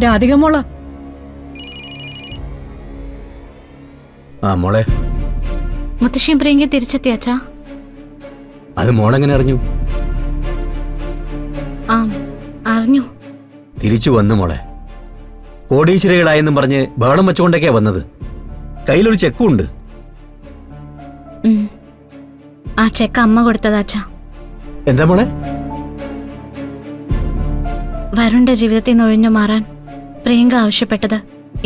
രാധിക മോള്. ആ മോളെ, മുത്തശ്ശിയും പ്രിയങ്കി തിരിച്ചെത്തി അച്ഛാ. അത് മോളെങ്ങനെ അറിഞ്ഞു? ആ അറിഞ്ഞു. തിരിച്ചു വന്നു മോളെ. കോടീശ്വരികളായെന്നും പറഞ്ഞ് ബഹളം വെച്ചുകൊണ്ടൊക്കെയാ വന്നത്. കയ്യിലൊരു ചെക്കും ഉണ്ട്. ആ ചെക്ക് അമ്മ കൊടുത്തതാ അച്ഛാ. എന്താ മോളെ? വരുണിന്റെ ജീവിതത്തിൽ നിന്ന് ഒഴിഞ്ഞു മാറാൻ പ്രിയങ്ക ആവശ്യപ്പെട്ടത്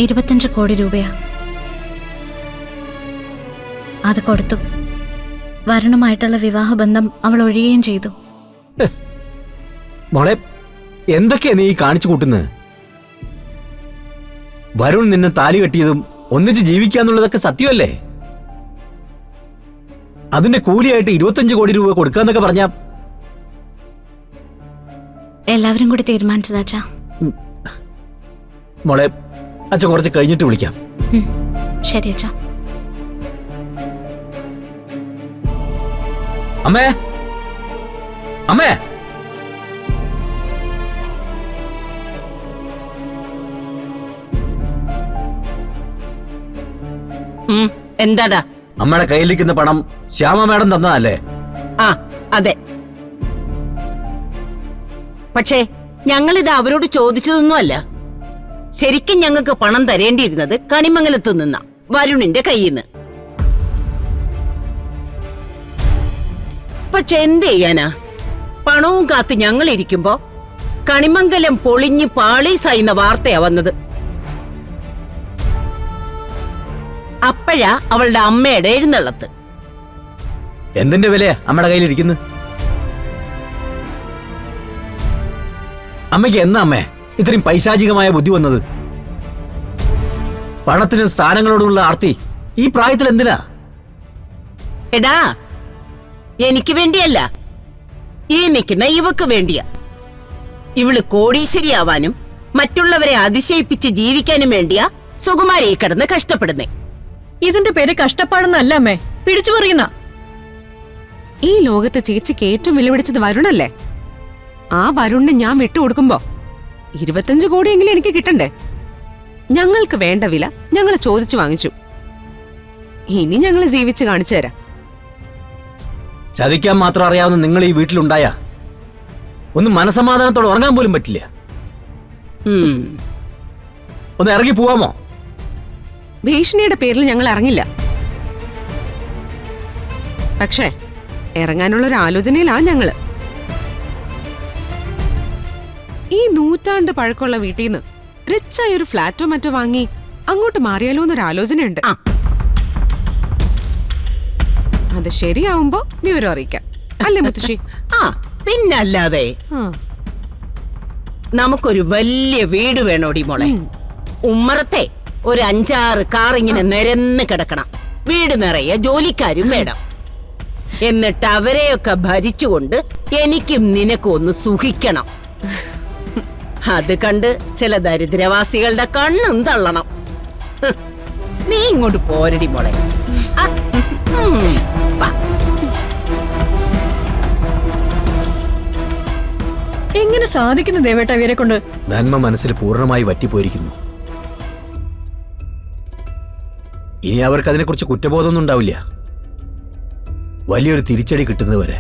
25 കോടി രൂപയാ. അത് കൊടുത്തു. വരുണുമായിട്ടുള്ള വിവാഹബന്ധം അവൾ ഒഴിയുകയും ചെയ്തു. മോളെ, എന്തൊക്കെയാ നീ കാണിച്ചു കൂട്ടുന്നത്? വരുൺ നിന്നെ താലി കെട്ടിയതും ഒന്നിച്ച് ജീവിക്കാന്നുള്ളതൊക്കെ സത്യമല്ലേ? അതിന്റെ കൂലിയായിട്ട് 25 കോടി രൂപ കൊടുക്കാന്നൊക്കെ പറഞ്ഞാ എല്ലാവരും കൂടി തീരുമാനിച്ചതാ അച്ഛാ. മോളെ, അച്ഛൻ കുറച്ച് കഴിഞ്ഞിട്ട് വിളിക്കാം. ശരി അച്ഛാ. അമ്മേ, അമ്മേ, എന്താടാ? അമ്മയുടെ കയ്യിലിരിക്കുന്ന പണം ശ്യാമ മാഡം തന്നതല്ലേ? ആ അതെ. പക്ഷേ ഞങ്ങളിത് അവരോട് ചോദിച്ചതൊന്നുമല്ല. ശരിക്കും ഞങ്ങൾക്ക് പണം തരേണ്ടിയിരുന്നത് കണിമംഗലത്തു നിന്ന വരുണിന്റെ കയ്യിൽ നിന്ന്. പക്ഷെ എന്ത് ചെയ്യാനാ, പണവും കാത്ത് ഞങ്ങൾ ഇരിക്കുമ്പോ കണിമംഗലം പൊളിഞ്ഞ് പാളീസായിരുന്ന വാർത്തയാ വന്നത്. അപ്പോഴാ അവളുടെ അമ്മയുടെ എഴുന്നള്ളത്ത്. എന്തിന്റെ വിലയാ അമ്മയുടെ കയ്യിലിരിക്കുന്നത്? അമ്മയ്ക്ക് എന്നാ അമ്മേ ഇത്രയും പൈശാചികമായ ബുദ്ധി വന്നത്? പണത്തിനും സ്ഥാനങ്ങളോടുള്ള ആർത്തി ഈ പ്രായത്തിൽ എന്തിനാ? എടാ, എനിക്ക് വേണ്ടിയല്ല, ഈ നിൽക്കുന്ന ഇവക്ക് വേണ്ടിയാ. ഇവള് കോടീശ്വരിയാവാനും മറ്റുള്ളവരെ അതിശയിപ്പിച്ച് ജീവിക്കാനും വേണ്ടിയാ സുകുമാരിയെ കിടന്ന് കഷ്ടപ്പെടുന്നേ. ഇതിന്റെ പേര് കഷ്ടപ്പാടെന്നല്ല അമ്മേ, പിടിച്ചു പറയുന്ന. ഈ ലോകത്ത് ചേച്ചിക്ക് ഏറ്റവും വിലപിടിച്ചത് വരുണല്ലേ? ആ വരുണിന് ഞാൻ വിട്ടുകൊടുക്കുമ്പോ 25 കോടിയെങ്കിലും എനിക്ക് കിട്ടണ്ടേ? ഞങ്ങൾക്ക് വേണ്ട വില ഞങ്ങൾ ചോദിച്ചു വാങ്ങിച്ചു. ഇനി ഞങ്ങൾ ജീവിച്ച് കാണിച്ചു തരാം. ചതിക്കാൻ മാത്രം അറിയാവുന്ന നിങ്ങൾ ഈ വീട്ടിലുണ്ടായ ഒന്ന് മനസമാധാനത്തോടെ ഉറങ്ങാൻ പോലും പറ്റില്ല. ഒന്ന് ഇറങ്ങി പോവാമോ? ഭീഷണിയുടെ പേരിൽ ഞങ്ങൾ ഇറങ്ങില്ല. പക്ഷേ ഇറങ്ങാനുള്ള ഒരു ആലോചനയിലാ ഞങ്ങള്. ഈ 100 ആണ്ട് പഴക്കമുള്ള വീട്ടിൽ നിന്ന് റിച്ചായ ഒരു ഫ്ലാറ്റോ മറ്റോ വാങ്ങി അങ്ങോട്ട് മാറിയാലോ എന്നൊരു ആലോചനയുണ്ട്. അത് ശരിയാവുമ്പോ വിവരം അറിയിക്കാം. അല്ലേ മുത്തശ്ശി? ആ പിന്നല്ലാതെ. നമുക്കൊരു വലിയ വീട് വേണോടി മോളെ. ഉമ്മറത്തെ ഒരു 5-6 കാർ ഇങ്ങനെ നിരന്ന് കിടക്കണം. വീട് നിറയെ ജോലിക്കാരും വേണം. എന്നിട്ട് അവരെയൊക്കെ ഭരിച്ചുകൊണ്ട് എനിക്കും നിനക്കും ഒന്ന് സുഖിക്കണം. അത് കണ്ട് ചില ദരിദ്രവാസികളുടെ കണ്ണും തള്ളണം. നീ ഇങ്ങോട്ട് പോരടി മോളെ. എങ്ങനെ സാധിക്കുന്നു ദേവേട്ട ഇവരെ കൊണ്ട്? നന്മ മനസ്സിൽ പൂർണ്ണമായി വറ്റിപ്പോയിരിക്കുന്നു. ഇനി അവർക്ക് അതിനെക്കുറിച്ച് കുറ്റബോധമൊന്നും ഉണ്ടാവില്ല. വലിയൊരു തിരിച്ചടി കിട്ടുന്നതുവരെ